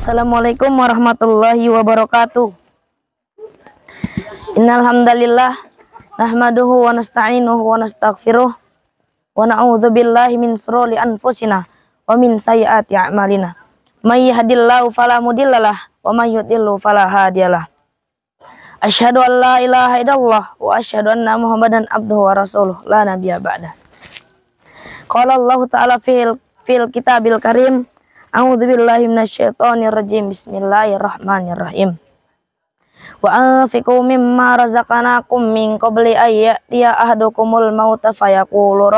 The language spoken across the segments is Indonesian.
Assalamualaikum warahmatullahi wabarakatuh. Innal hamdalillah nahmaduhu wa nasta'inuhu wa nastaghfiruh wa na'udzu billahi min shururi anfusina wa min sayyiati a'malina. May yahdihillahu fala mudhillalah wa may yudhlil fala hadiyalah. Asyhadu an la ilaha illallah wa asyhadu anna Muhammadan abduhu wa rasuluh la nabiyya ba'da. Qala Allah ta'ala fil kitabil karim. A'udzu billahi minasyaitonir rajim. Bismillahirrahmanirrahim. Wa anfiqu mimma razaqnakum min qabli ayyatiya ahadukumul mauta fayaqulu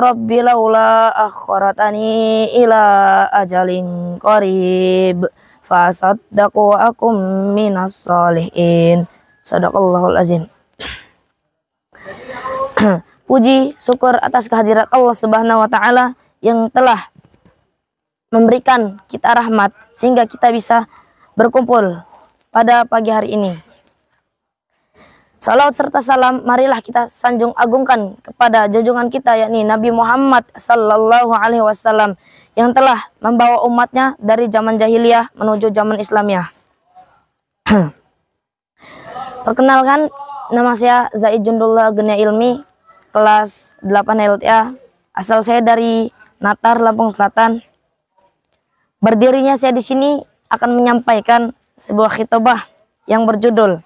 rabbi laula akharatani ila ajalin qarib fasaddaqu wa akum minas sholihin. Shadaqallahul azim. Puji syukur atas kehadirat Allah Subhanahu wa taala yang telah memberikan kita rahmat sehingga kita bisa berkumpul pada pagi hari ini. Salawat serta salam marilah kita sanjung agungkan kepada junjungan kita, yakni Nabi Muhammad sallallahu alaihi wasallam yang telah membawa umatnya dari zaman jahiliyah menuju zaman Islamiyah. Perkenalkan, nama saya Zaid Jundullah Genia Ilmi, kelas 8 LTA. Asal saya dari Natar, Lampung Selatan. Berdirinya saya di sini akan menyampaikan sebuah khitbah yang berjudul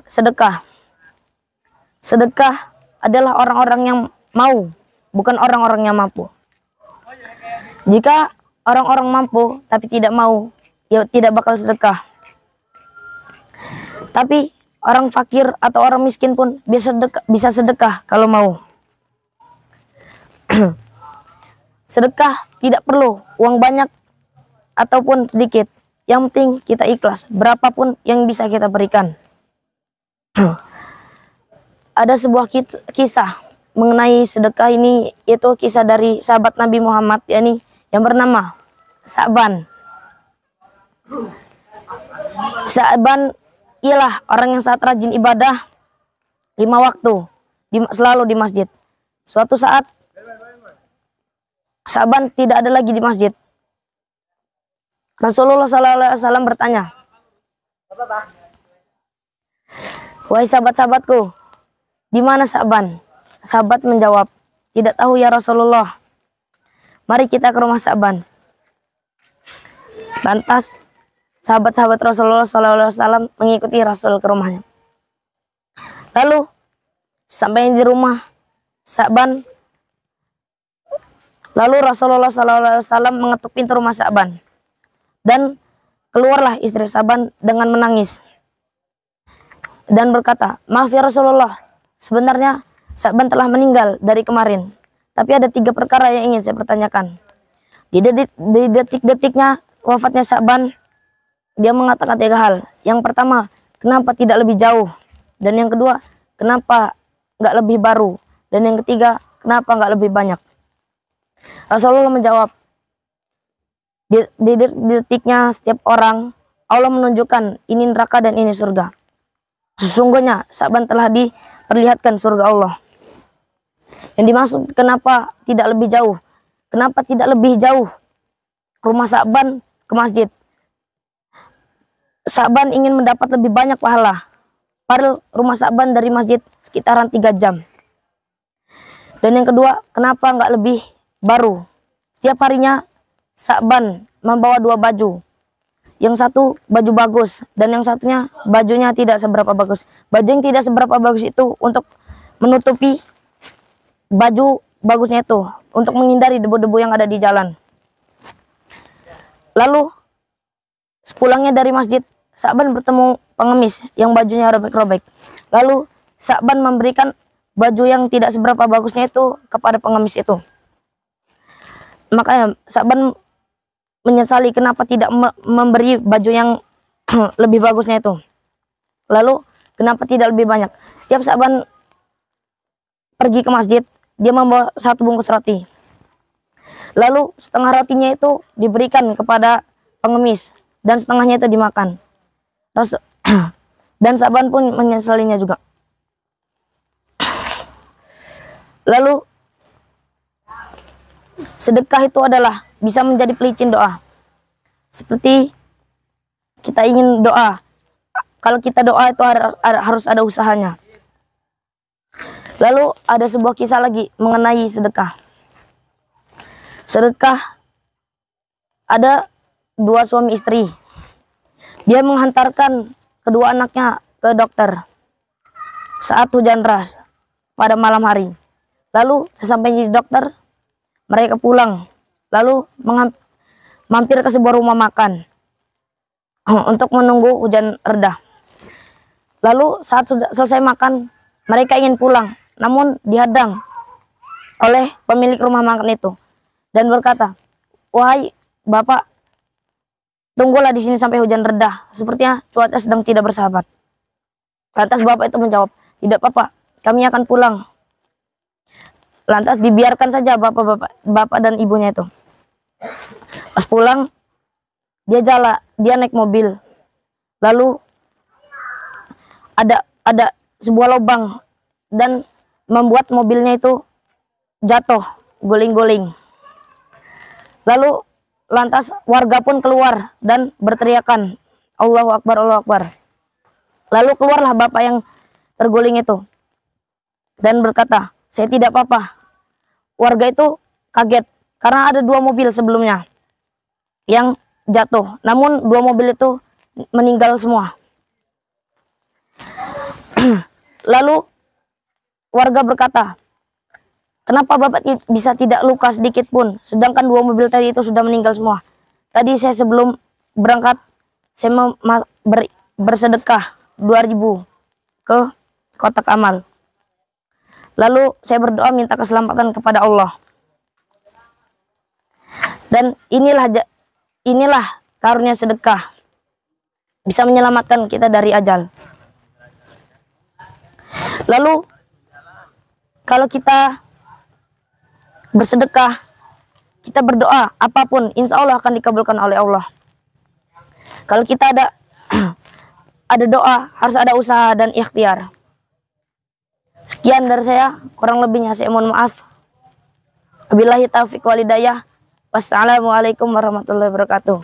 sedekah. Sedekah adalah orang-orang yang mau, bukan orang-orang yang mampu. Jika orang-orang mampu tapi tidak mau, ya tidak bakal sedekah. Tapi orang fakir atau orang miskin pun bisa sedekah kalau mau. Sedekah tidak perlu uang banyak ataupun sedikit. Yang penting kita ikhlas, berapapun yang bisa kita berikan. Ada sebuah kisah mengenai sedekah ini, yaitu kisah dari sahabat Nabi Muhammad, yakni yang bernama Sa'ban. Sa'ban ialah orang yang sangat rajin ibadah 5 waktu, selalu di masjid. Suatu saat Sa'ban tidak ada lagi di masjid. Rasulullah SAW bertanya, "Wahai sahabat-sahabatku, di mana Sa'ban?" Sahabat menjawab, "Tidak tahu ya Rasulullah." "Mari kita ke rumah Sa'ban." Lantas sahabat-sahabat Rasulullah SAW mengikuti Rasul ke rumahnya. Lalu sampai di rumah Sa'ban, lalu Rasulullah SAW mengetuk pintu rumah Sa'ban, dan keluarlah istri Sa'ban dengan menangis dan berkata, "Maaf ya Rasulullah, sebenarnya Sa'ban telah meninggal dari kemarin, tapi ada 3 perkara yang ingin saya pertanyakan." Di detik-detiknya wafatnya Sa'ban, dia mengatakan 3 hal. Yang pertama, kenapa tidak lebih jauh? Dan yang kedua, kenapa nggak lebih baru? Dan yang ketiga, kenapa nggak lebih banyak? Rasulullah menjawab, di detiknya setiap orang, Allah menunjukkan ini neraka dan ini surga. Sesungguhnya Sa'ban telah diperlihatkan surga Allah. Yang dimaksud kenapa tidak lebih jauh? Kenapa tidak lebih jauh rumah Sa'ban ke masjid? Sa'ban ingin mendapat lebih banyak pahala. Padahal rumah Sa'ban dari masjid sekitaran 3 jam. Dan yang kedua, kenapa nggak lebih baru? Setiap harinya Sa'ban membawa 2 baju. Yang satu baju bagus dan yang satunya bajunya tidak seberapa bagus. Baju yang tidak seberapa bagus itu untuk menutupi baju bagusnya itu, untuk menghindari debu-debu yang ada di jalan. Lalu sepulangnya dari masjid, Sa'ban bertemu pengemis yang bajunya robek-robek. Lalu Sa'ban memberikan baju yang tidak seberapa bagusnya itu kepada pengemis itu. Makanya Sa'ban menyesali kenapa tidak memberi baju yang lebih bagusnya itu. Lalu kenapa tidak lebih banyak? Setiap Sa'ban pergi ke masjid, dia membawa 1 bungkus roti. Lalu setengah rotinya itu diberikan kepada pengemis dan setengahnya itu dimakan. Dan Sa'ban pun menyesalinya juga. Lalu sedekah itu adalah bisa menjadi pelicin doa. Seperti kita ingin doa, kalau kita doa itu harus ada usahanya. Lalu ada sebuah kisah lagi mengenai sedekah. Sedekah, ada dua suami istri. Dia menghantarkan kedua anaknya ke dokter saat hujan deras pada malam hari. Lalu sesampainya di dokter, mereka pulang, lalu mampir ke sebuah rumah makan untuk menunggu hujan reda. Lalu saat sudah selesai makan, mereka ingin pulang, namun dihadang oleh pemilik rumah makan itu dan berkata, "Wahai Bapak, tunggulah di sini sampai hujan reda. Sepertinya cuaca sedang tidak bersahabat." Lantas bapak itu menjawab, "Tidak apa-apa, kami akan pulang." Lantas dibiarkan saja bapak dan ibunya itu. Pas pulang, dia naik mobil. Lalu ada sebuah lubang dan membuat mobilnya itu jatuh, guling-guling. Lalu lantas warga pun keluar dan berteriakan, "Allahu Akbar, Allahu Akbar." Lalu keluarlah bapak yang terguling itu dan berkata, "Saya tidak apa-apa." Warga itu kaget karena ada dua mobil sebelumnya yang jatuh, namun dua mobil itu meninggal semua. Lalu warga berkata, "Kenapa Bapak bisa tidak luka sedikit pun, sedangkan dua mobil tadi itu sudah meninggal semua? Tadi saya sebelum berangkat, saya bersedekah 2.000 ke kotak amal. Lalu saya berdoa minta keselamatan kepada Allah. Dan inilah karunia sedekah, bisa menyelamatkan kita dari ajal." Lalu kalau kita bersedekah, kita berdoa apapun, insya Allah akan dikabulkan oleh Allah. Kalau kita ada ada doa, harus ada usaha dan ikhtiar. Sekian dari saya, kurang lebihnya saya mohon maaf. Wabillahi taufiq wal hidayah. Wassalamualaikum warahmatullahi wabarakatuh.